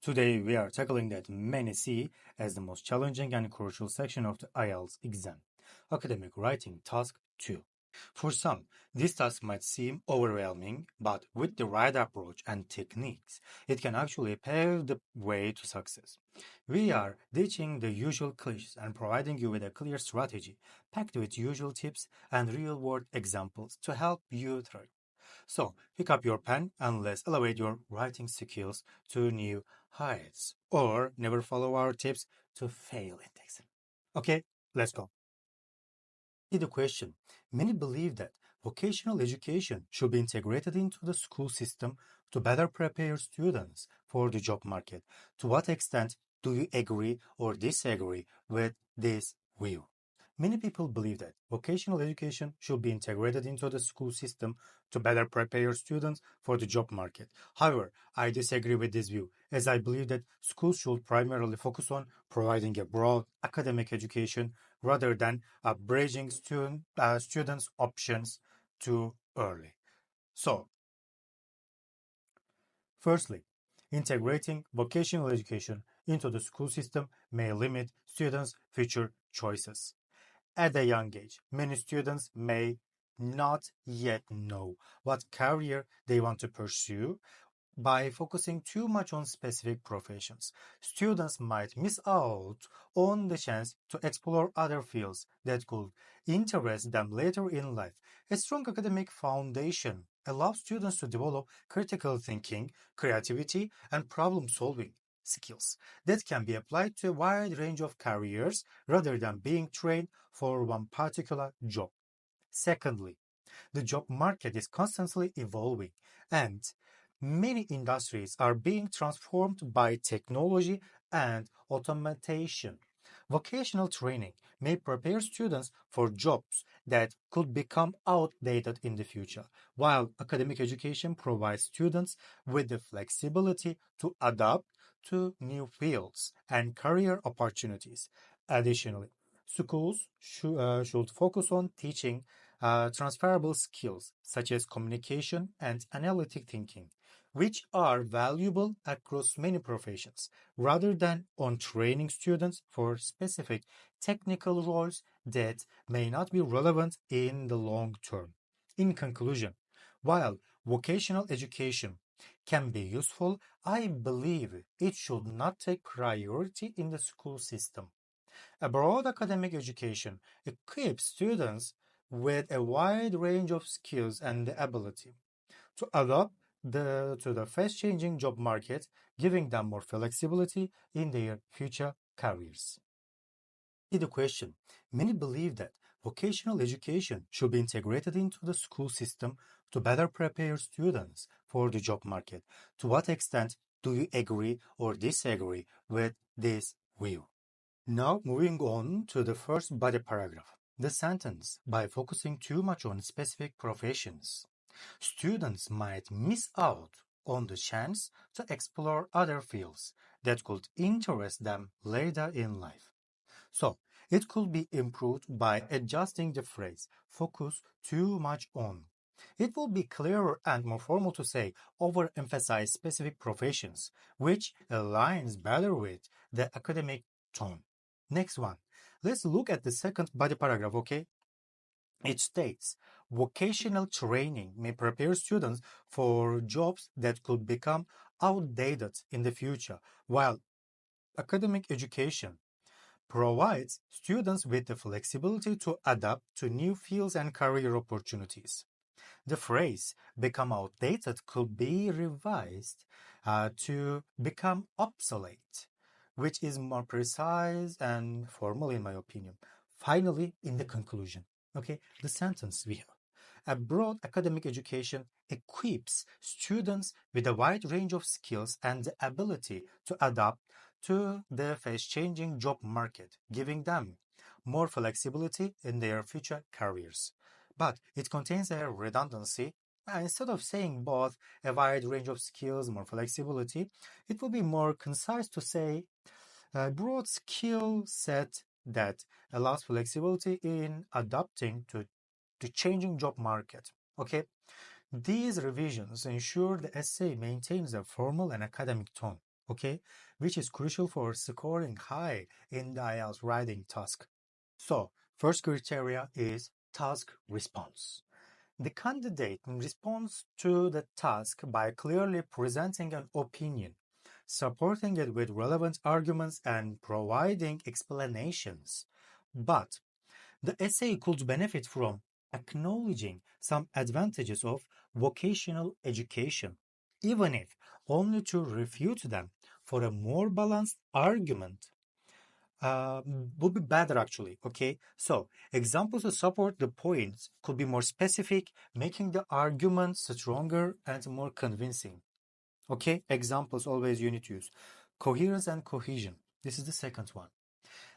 Today we are tackling that many see as the most challenging and crucial section of the IELTS exam, academic writing task 2. For some, this task might seem overwhelming, but with the right approach and techniques, it can actually pave the way to success. We are ditching the usual cliches and providing you with a clear strategy, packed with usual tips and real-world examples to help you through. So, pick up your pen and let's elevate your writing skills to new heights. Or never follow our tips to fail in the exam. Okay, let's go. The question. Many believe that vocational education should be integrated into the school system to better prepare students for the job market. To what extent do you agree or disagree with this view? Many people believe that vocational education should be integrated into the school system to better prepare students for the job market. However, I disagree with this view, as I believe that schools should primarily focus on providing a broad academic education rather than bridging students' options too early. So, firstly, integrating vocational education into the school system may limit students' future choices. At a young age, many students may not yet know what career they want to pursue. By focusing too much on specific professions, students might miss out on the chance to explore other fields that could interest them later in life. A strong academic foundation allows students to develop critical thinking, creativity, and problem solving skills that can be applied to a wide range of careers rather than being trained for one particular job. Secondly, the job market is constantly evolving, and many industries are being transformed by technology and automation. Vocational training may prepare students for jobs that could become outdated in the future, while academic education provides students with the flexibility to adapt to new fields and career opportunities. Additionally, schools should focus on teaching transferable skills such as communication and analytic thinking, which are valuable across many professions, rather than on training students for specific technical roles that may not be relevant in the long term. In conclusion, while vocational education can be useful, I believe it should not take priority in the school system. A broad academic education equips students with a wide range of skills and the ability to adapt to the fast-changing job market, giving them more flexibility in their future careers. The question. Many believe that vocational education should be integrated into the school system to better prepare students for the job market. To what extent do you agree or disagree with this view? Now, moving on to the first body paragraph. The sentence, by focusing too much on specific professions, students might miss out on the chance to explore other fields that could interest them later in life. So, it could be improved by adjusting the phrase focus too much on. It will be clearer and more formal to say overemphasize specific professions, which aligns better with the academic tone. Next one. Let's look at the second body paragraph, okay? It states vocational training may prepare students for jobs that could become outdated in the future, while academic education provides students with the flexibility to adapt to new fields and career opportunities. The phrase become outdated could be revised to become obsolete, which is more precise and formal in my opinion. Finally, in the conclusion, okay, the sentence we have. A broad academic education equips students with a wide range of skills and the ability to adapt to the fast-changing job market, giving them more flexibility in their future careers. But it contains a redundancy. Instead of saying both a wide range of skills, more flexibility, it will be more concise to say a broad skill set that allows flexibility in adapting to the changing job market. Okay, these revisions ensure the essay maintains a formal and academic tone. okay, which is crucial for scoring high in the IELTS writing task. So, first criteria is task response. The candidate responds to the task by clearly presenting an opinion, supporting it with relevant arguments, and providing explanations. But the essay could benefit from acknowledging some advantages of vocational education, even if only to refute them for a more balanced argument would be better actually. Okay, so examples to support the points could be more specific, making the argument stronger and more convincing. Okay, examples always you need to use coherence and cohesion. This is the second one.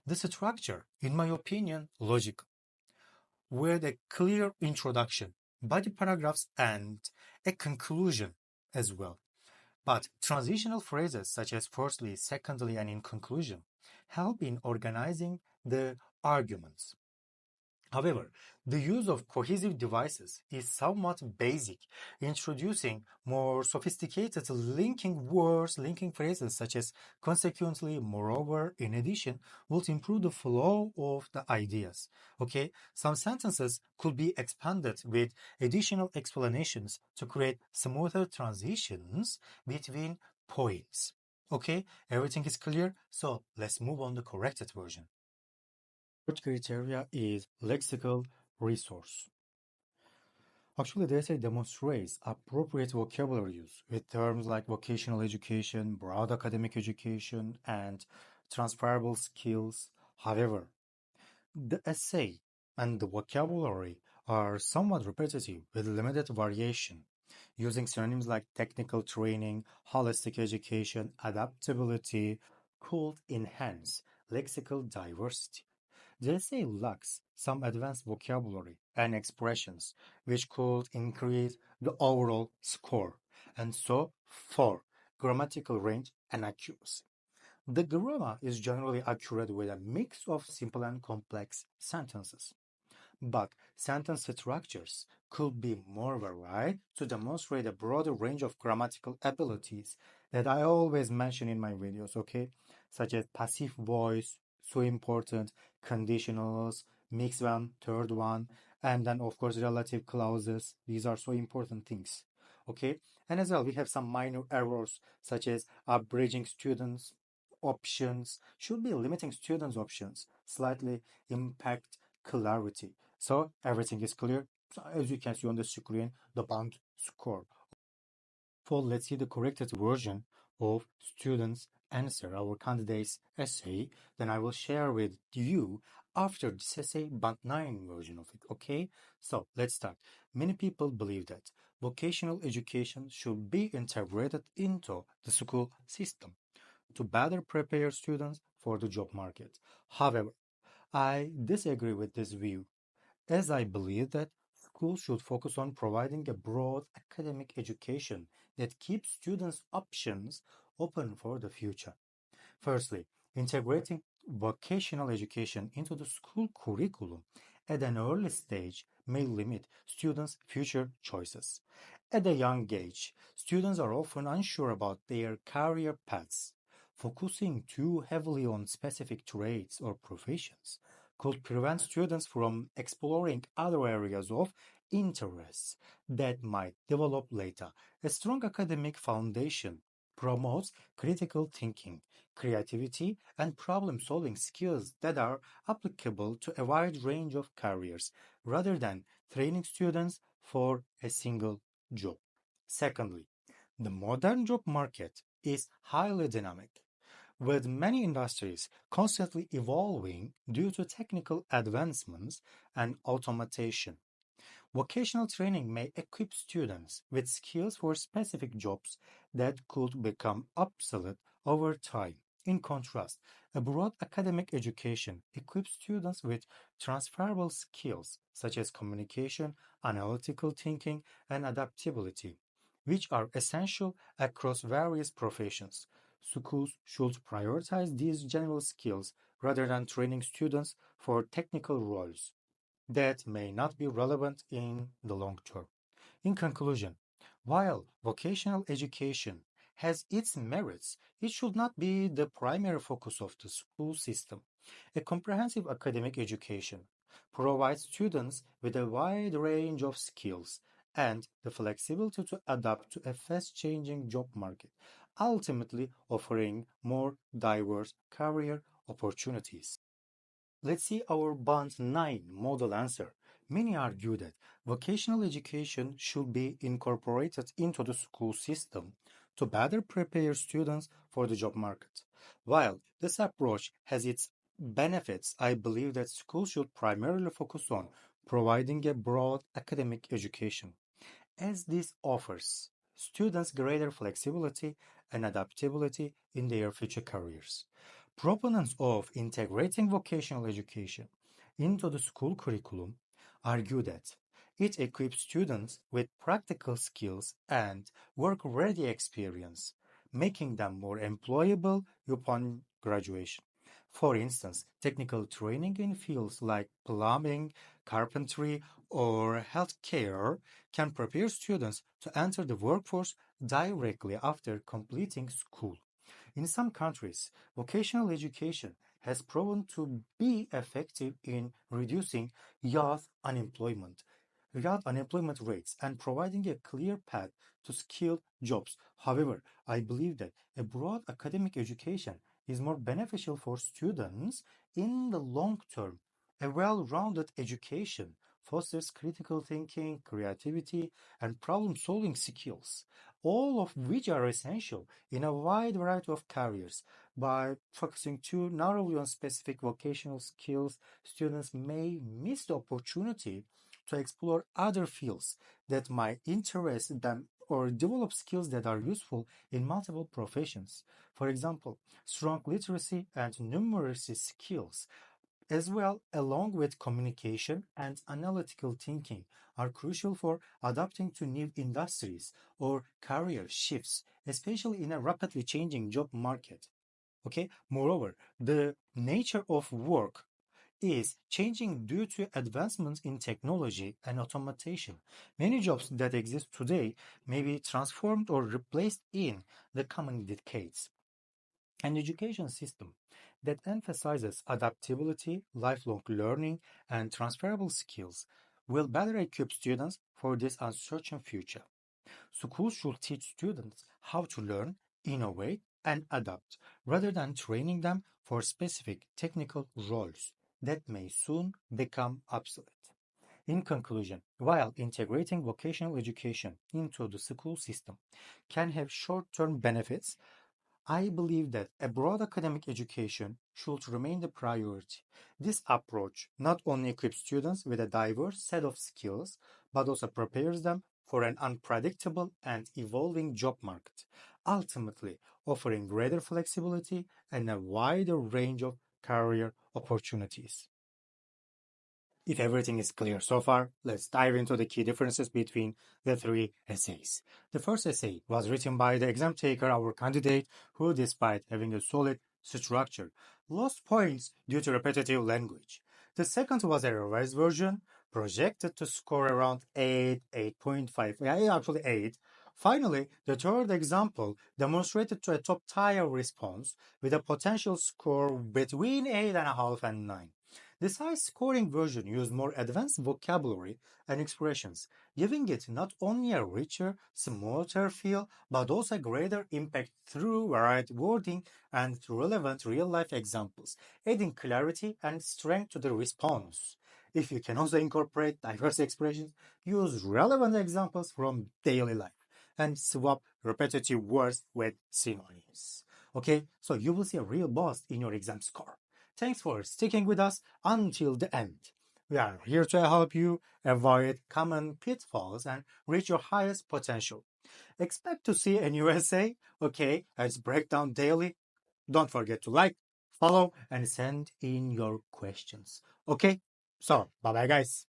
The structure, in my opinion, logical, with a clear introduction, body paragraphs, and a conclusion as well. But transitional phrases such as firstly, secondly, and in conclusion help in organizing the arguments. However, the use of cohesive devices is somewhat basic, introducing more sophisticated linking words, linking phrases such as consequently, moreover, in addition, will improve the flow of the ideas. Okay, some sentences could be expanded with additional explanations to create smoother transitions between points. Okay, everything is clear, so let's move on to the corrected version. Third criteria is lexical resource. Actually, the essay demonstrates appropriate vocabulary use with terms like vocational education, broad academic education, and transferable skills. However, the essay and the vocabulary are somewhat repetitive with limited variation, using synonyms like technical training, holistic education, adaptability could enhance lexical diversity. The essay lacks some advanced vocabulary and expressions which could increase the overall score, and so for grammatical range and accuracy. The grammar is generally accurate with a mix of simple and complex sentences, but sentence structures could be more varied to demonstrate a broader range of grammatical abilities that I always mention in my videos, okay? Such as passive voice, so important, conditionals, mixed one, third one, and then of course relative clauses. These are so important things, okay? And as well, we have some minor errors such as abridging students' options, should be limiting students' options, slightly impact clarity. So everything is clear. So as you can see on the screen, the band score. For let's see the corrected version of students' answer, our candidate's essay. Then I will share with you after this essay, band 9 version of it. Okay, so let's start. Many people believe that vocational education should be integrated into the school system to better prepare students for the job market. However, I disagree with this view, as I believe that schools should focus on providing a broad academic education that keeps students' options open for the future. Firstly, integrating vocational education into the school curriculum at an early stage may limit students' future choices. At a young age, students are often unsure about their career paths. Focusing too heavily on specific trades or professions could prevent students from exploring other areas of interest that might develop later. A strong academic foundation promotes critical thinking, creativity, and problem solving skills that are applicable to a wide range of careers rather than training students for a single job. Secondly, the modern job market is highly dynamic, with many industries constantly evolving due to technical advancements and automation. Vocational training may equip students with skills for specific jobs that could become obsolete over time. In contrast, a broad academic education equips students with transferable skills such as communication, analytical thinking, and adaptability, which are essential across various professions. Schools should prioritize these general skills rather than training students for technical roles that may not be relevant in the long term. In conclusion, while vocational education has its merits, it should not be the primary focus of the school system. A comprehensive academic education provides students with a wide range of skills and the flexibility to adapt to a fast-changing job market, ultimately offering more diverse career opportunities. Let's see our Band 9 model answer. Many argue that vocational education should be incorporated into the school system to better prepare students for the job market. While this approach has its benefits, I believe that schools should primarily focus on providing a broad academic education, as this offers students greater flexibility and adaptability in their future careers. Proponents of integrating vocational education into the school curriculum argue that it equips students with practical skills and work-ready experience, making them more employable upon graduation. For instance, technical training in fields like plumbing, carpentry, or healthcare can prepare students to enter the workforce directly after completing school. In some countries, vocational education has proven to be effective in reducing youth unemployment rates and providing a clear path to skilled jobs. However, I believe that a broad academic education is more beneficial for students in the long term. A well-rounded education fosters critical thinking, creativity, and problem-solving skills, all of which are essential in a wide variety of careers. By focusing too narrowly on specific vocational skills, students may miss the opportunity to explore other fields that might interest them or develop skills that are useful in multiple professions. For example, strong literacy and numeracy skills, as well along with communication and analytical thinking, are crucial for adapting to new industries or career shifts, especially in a rapidly changing job market. Okay, moreover, the nature of work is changing due to advancements in technology and automation. Many jobs that exist today may be transformed or replaced in the coming decades. An education system that emphasizes adaptability, lifelong learning, and transferable skills will better equip students for this uncertain future. Schools should teach students how to learn, innovate, and adapt, rather than training them for specific technical roles that may soon become obsolete. In conclusion, while integrating vocational education into the school system can have short-term benefits, I believe that a broad academic education should remain the priority. This approach not only equips students with a diverse set of skills, but also prepares them for an unpredictable and evolving job market, ultimately offering greater flexibility and a wider range of career opportunities. If everything is clear so far, let's dive into the key differences between the three essays. The first essay was written by the exam taker, our candidate, who, despite having a solid structure, lost points due to repetitive language. The second was a revised version, projected to score around 8, 8.5, yeah, actually 8. Finally, the third example demonstrated to a top tier response with a potential score between 8.5 and 9. This high scoring version used more advanced vocabulary and expressions, giving it not only a richer, smoother feel, but also a greater impact through varied wording and relevant real life examples, adding clarity and strength to the response. If you can also incorporate diverse expressions, use relevant examples from daily life, and swap repetitive words with synonyms. Okay, so you will see a real boost in your exam score. Thanks for sticking with us until the end. We are here to help you avoid common pitfalls and reach your highest potential. Expect to see a new essay, okay, as breakdown daily. Don't forget to like, follow, and send in your questions. Okay, so bye bye, guys.